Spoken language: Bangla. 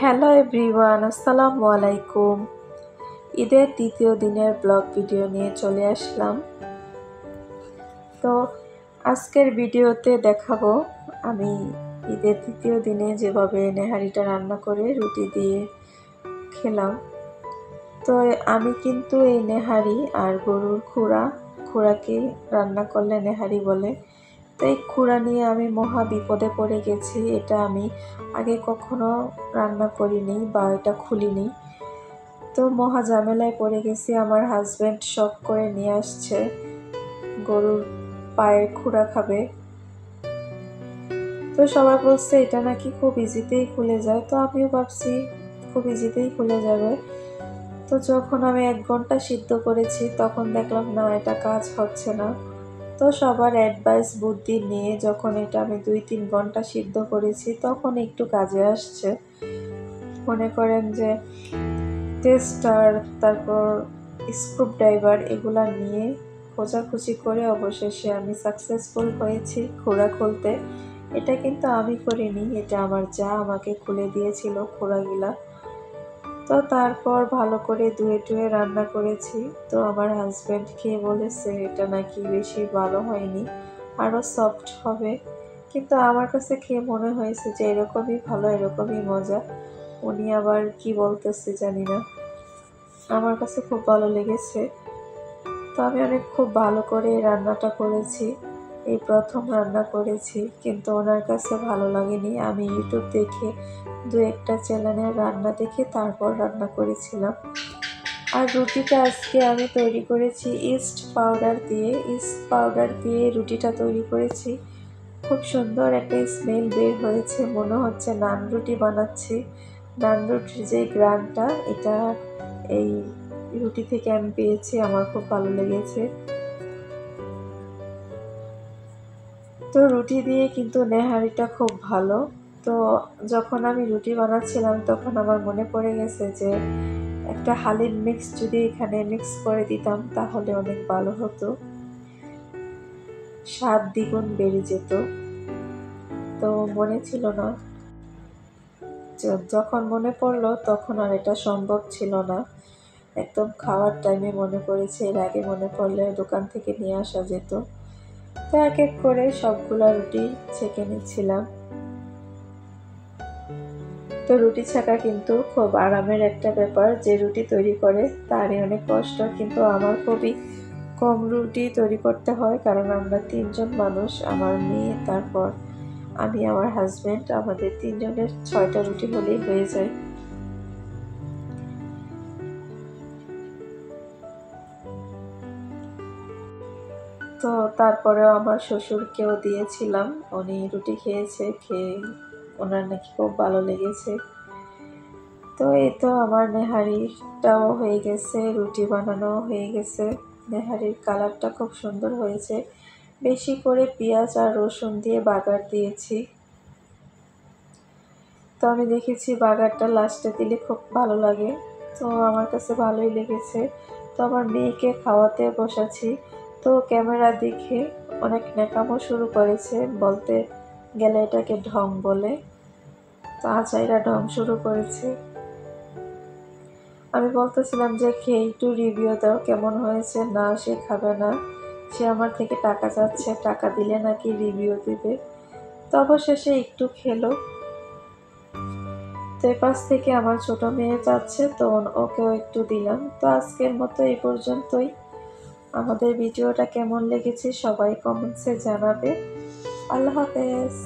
হ্যালো এভরিওয়ান, আসসালামু আলাইকুম। ঈদের দ্বিতীয় দিনের ব্লগ ভিডিও নিয়ে চলে আসলাম। তো আজকের ভিডিওতে দেখাবো আমি ঈদের দ্বিতীয় দিনে যেভাবে নেহারিটা রান্না করে রুটি দিয়ে খেলাম। তো আমি কিন্তু এই নেহারি আর গরুর খুরাকে রান্না করলে নেহারি বলে। তো এই খুরা নিয়ে আমি মহা বিপদে পড়ে গেছি। এটা আমি আগে কখনো রান্না করিনি বা এটা খুলিনি। তো মহা ঝামেলায় পড়ে গেছি। আমার হাজব্যান্ড শখ করে নিয়ে আসছে গরুর পায়ের খুরা খাবে। তো সবাই বলছে এটা নাকি খুব ইজিতেই খুলে যায়। তো আমিও ভাবছি খুব ইজিতেই খুলে যাবে। তো যখন আমি 1 ঘন্টা সিদ্ধ করেছি তখন দেখলাম না, এটা কাজ হচ্ছে না। তো সবার অ্যাডভাইস বুদ্ধি নিয়ে যখন এটা আমি 2-3 ঘন্টা সিদ্ধ করেছি তখন একটু কাজে আসছে। মনে করেন যে টেস্টার, তারপর স্ক্রুব ড্রাইভার এগুলা নিয়ে খোঁজাখুঁজি করে অবশেষে আমি সাকসেসফুল হয়েছি খুরা খুলতে। এটা কিন্তু আমি করিনি, এটা আমার যা আমাকে খুলে দিয়েছিল খোরাগুলা। তো তারপর ভালো করে ধুয়ে টুয়ে রান্না করেছি। তো আমার হাজব্যান্ড খেয়ে বলেছে এটা নাকি বেশি ভালো হয়নি, আরও সফট হবে। কিন্তু আমার কাছে খেয়ে মনে হয়েছে যে এরকমই ভালো, এরকমই মজা। উনি আবার কি বলতেছে জানি না, আমার কাছে খুব ভালো লেগেছে। তো আমি খুব ভালো করে রান্নাটা করেছি। এই প্রথম রান্না করেছি, কিন্তু ওনার কাছে ভালো লাগেনি। আমি ইউটিউব দেখে 2-1টা চ্যানেলের রান্না দেখে তারপর রান্না করেছিলাম। আর রুটিটা আজকে আমি তৈরি করেছি ইস্ট পাউডার দিয়ে রুটিটা তৈরি করেছি। খুব সুন্দর একটা স্মেল বের হয়েছে, মনে হচ্ছে নান রুটি বানাচ্ছি। নান রুটির যে গ্রানটা, এটা এই রুটি থেকে আমি পেয়েছি, আমার খুব ভালো লেগেছে। তো রুটি দিয়ে কিন্তু নেহারিটা খুব ভালো। তো যখন আমি রুটি বানাচ্ছিলাম তখন আমার মনে পড়ে গেছে যে একটা হালিম মিক্স যদি এখানে মিক্স করে দিতাম তাহলে অনেক ভালো হতো, স্বাদ দ্বিগুণ বেড়ে যেত। তো মনে ছিল না, যখন মনে পড়লো তখন আর এটা সম্ভব ছিল না। একদম খাওয়ার টাইমে মনে পড়েছে, এর আগে মনে পড়লে দোকান থেকে নিয়ে আসা যেত। তো এক এক করে সবগুলা রুটি ছেঁকে নিচ্ছিলাম। তো রুটি ছাকা কিন্তু খুব আরামের একটা ব্যাপার, যে রুটি তৈরি করে তারই অনেক কষ্ট, কিন্তু আমার খুবই কম রুটি তৈরি করতে হয়, কারণ আমরা 3 জন মানুষ, আমার মেয়ে, তারপর আমি, আমার হাজব্যান্ড, আমাদের 3 জনের 6টা রুটি হলেই হয়ে যায়। তো তারপরেও আমার শ্বশুরকেও দিয়েছিলাম, উনি রুটি খেয়েছে, খেয়ে ওনার নাকি খুব ভালো লেগেছে। তো এই তো আমার নেহারিটাও হয়ে গেছে, রুটি বানানো হয়ে গেছে। নেহারির কালারটা খুব সুন্দর হয়েছে। বেশি করে পেঁয়াজ আর রসুন দিয়ে বাগার দিয়েছি। তো আমি দেখেছি বাগারটা লাস্টে দিলে খুব ভালো লাগে। তো আমার কাছে ভালোই লেগেছে। তো আমার মেয়েকে খাওয়াতে বসাচ্ছি। তো ক্যামেরা দেখে অনেক ন্যাকামো শুরু করেছে, বলতে গেলে এটাকে ঢং বলে। তো আচাইরা ঢং শুরু করেছে। আমি বলতেছিলাম যে খেয়ে একটু রিভিউ দাও কেমন হয়েছে। না, সে খাবে না, সে আমার থেকে টাকা চাচ্ছে, টাকা দিলে নাকি রিভিউ দিবে। তো অবশেষে একটু খেলো। তো এপাশ থেকে আমার ছোট মেয়ে চাচ্ছে, তো ওকেও একটু দিলাম। তো আজকের মতো এই পর্যন্তই। আমাদের ভিডিওটা কেমন লেগেছে সবাই কমেন্টসে জানাবে। আল্লাহ হাফেজ।